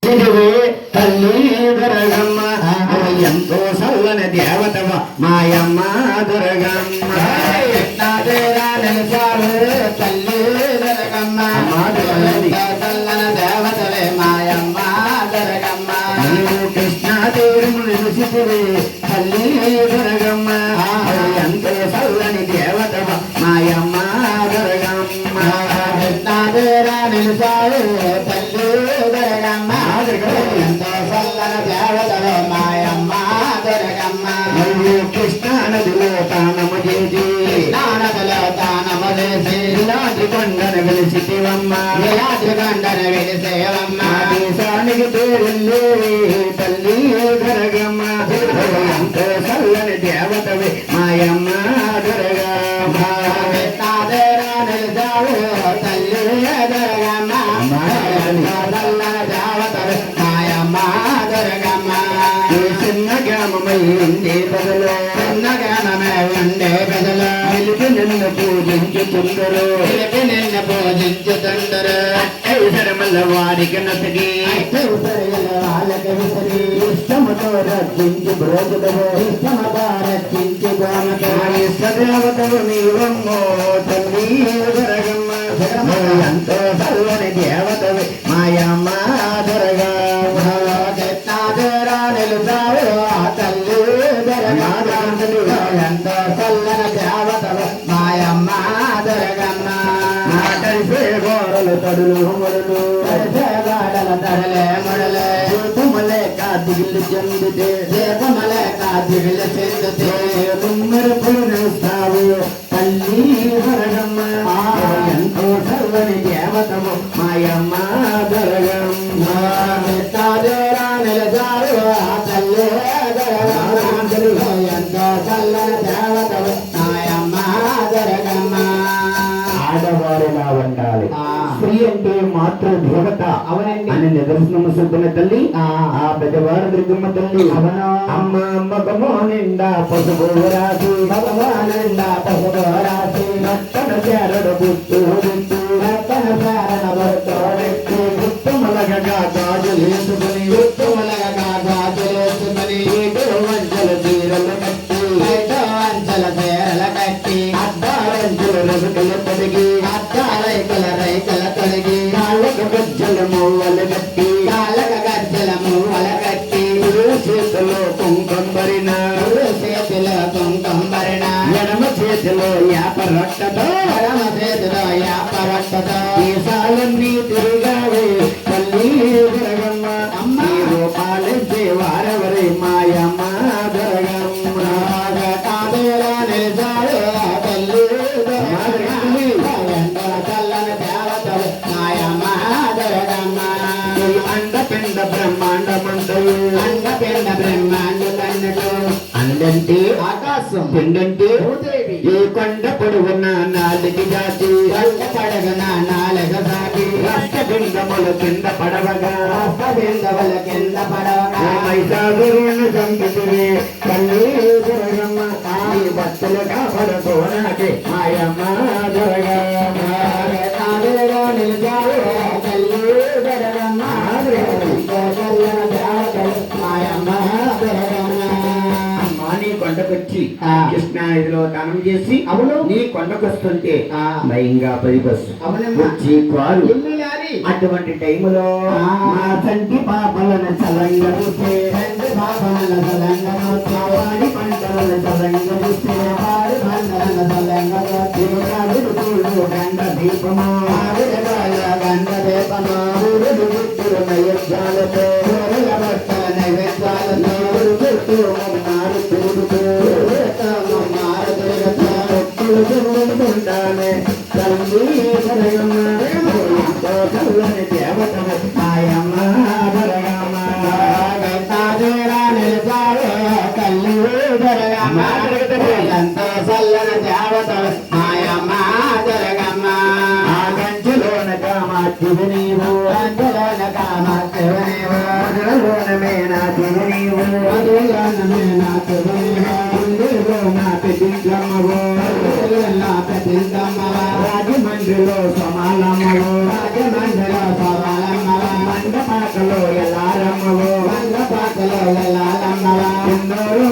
తల్లి దొరగమ్మ ఎంతో సల్లని దేవతవ మాయమ్మ దొరగమ్మ తల్లి దొరగమ్మ సల్లని దేవతవే మాయమ్మ దొరగమ్మ కృష్ణా తీరుము నిలిచితివే తల్లి దొరగమ్మ ఎంతో సల్లని దేవతవ మాయమ్మ దొరగమ్మ నిలిచావు తల్లి దొరగమ్మ ఎంతో సల్లని దేవతవే మాయమ్మ దొరగమ్మ కృష్ణా నదిలో తానము చేసి నదిలో తానము చేసి ఇలాంటి కొండను వెలిసిటివమ్మ ఇలాంటి కొండను వెలిసేవమ్మ దేశానికి పేరుంది తల్లి దొరగమ్మ ఎంతో చల్లని దేవతవే మాయమ్మ దొరగమ్మ నిలిచావు తల్లి దొరగమ్మ చల్లని దేవతవే మాయమ్మ దొరగమ్మ చిన్న గ్రామమైంది ప్రజలు చిన్న జ్ఞానమే ఉండే ప్రజలు నిలిపి నిన్ను పూజించుతుందరు పిలిపి నిన్ను పూజించుతుందరు అవసరమల్ల వారికి నసగి వాళ్ళకి విసిరి ఇష్టముతో రక్షించి బ్రోజుదవు ఇష్టమతో రక్షించి గోమతో ఇష్టదేవతవు నీవమ్మో తల్లి దొరగమ్మ ఎంతో చల్లని దేవతవి మాయమ్మ దొరగమ్మ నిలుచావు తల్లి దొరగమ్మ ఎంతో చల్లని దేవతలు మాయమ్మ దొరగమ్మ కలిసే గోడలు తడులు మొదలు గాడల తడలే మొడలే దీపములే కాదిగిల్లు చెందితే దీపమలే కాదిగిలు చెందితే తుమ్మెరుపులు నేస్తావు తల్లి దొరగమ్మ ఎంతో చల్లని దేవతము మాయమ్మ దొరగమ్మ నిలజారు తల్లి దొరగమ్మ ఎంతో చల్లని దేవతలు మాయమ్మ దొరగమ్మ ఆడవారిలా ఉండాలి ఆ. స్త్రీ అంటే మాతృ దేవత అవునండి. అని నిదర్శనము చూపిన తల్లి ఆ. ఆ పెద్దవారు దుర్గమ్మ తల్లి అవును. అమ్మ మగమో నిండా పసుపు రాసి భగవానంద పసుపు రాసి నట్టన చేరడు గుర్తు రతన ప్రారణ భర్తోడెక్కి గుర్తుమలగగా గాజు వేసుకుని గుర్తుమలగా గాజులేసుకుని వంచల తీరలు కట్టి బయట వంచల పేరల కట్టి అద్దాలంచుల రసుకలు తొడిగి అద్దాలైకల రైకల తొలగి కాళ్ళకు గజ్జల మూవలు కట్టి కాళ్ళక గజ్జల మువ్వల కట్టి చేతిలో కుంకంబరిన చేతిలో కుంకంబరిణ ఎడమ చేతిలో యాప రొట్టతో పరమ చేతిలో యాపరట్టతో దేశాలన్నీ తిరిగావే తల్లి దొరగమ్మ అమ్మ. ఈ రూపాలించే వారెవరి మాయమ్మ దొరగమ్మ కాదేలా నిలిచాడు తల్లి మాదిరి. ఎంతో చల్లని దేవతలు మాయమ్మ దొరగమ్మ ఈ అండపిండ బ్రహ్మాండమంటలు అండపిండ బ్రహ్మాండ కన్నెలు అండంటే ఆకాశం పిండంటే భూదేవి ఈ కొండ పొడవున నాలుగు జాతి కంట పడగన నాలుగ సాగి రాష్ట్రపిండములు కింద పడవగా బిందవల కింద పడవగా మైసాగురుని చంపితివి తల్లి దొరగమ్మ ఈ భక్తులు కాపాడుకోనాకే మాయమ్మ దొరగమ్మ కాదేలా నిలిచాడు తల్లి దొరగమ్మ ఎంతో చల్లని దేవతలు మాయమ్మ దొరగమ్మ నీ కొండకొచ్చి ఆ. కృష్ణా నదిలో దానం చేసి అవును. నీ కొండకొస్తుంటే ఆ. భయంగా పరిబస్సు అవునమ్మా. వచ్చి కారు ఇల్లు లారి అటువంటి టైములో ఆ. మా తండ్రి పాపలను చలంగా చూస్తే తండ్రి పాపనల సలంగనోత్సవ వాడి పంటలను చలంగా చూస్తే వారి బంధనల సలంగనోత్సవ దేవుడు చూడు గండ దీపము ఆవిడగాల గంధ దీపము సూర్యుడు గుర్తులు నైవేద్యాలతో సూర్యుల భక్తుల నైవేద్యాలతో చుట్టూ మన్నారు తిరుగుతూ మారు తిరుగుతూ భక్తులు తిరుగుతుంటానే తల్లి దొరగమ్మ ఎంతో చల్లని దేవతము మాయమ్మ దొరగమ్మ తాజేరా నిలిచాడు తల్లి దొరగమ్మ ఎంతో చల్లని దేవతలు మాయమ్మ దొరగమ్మ ఎల్లారమ్మవు మంగపాతలో ఎల్లాలమ్మవ సింధూరు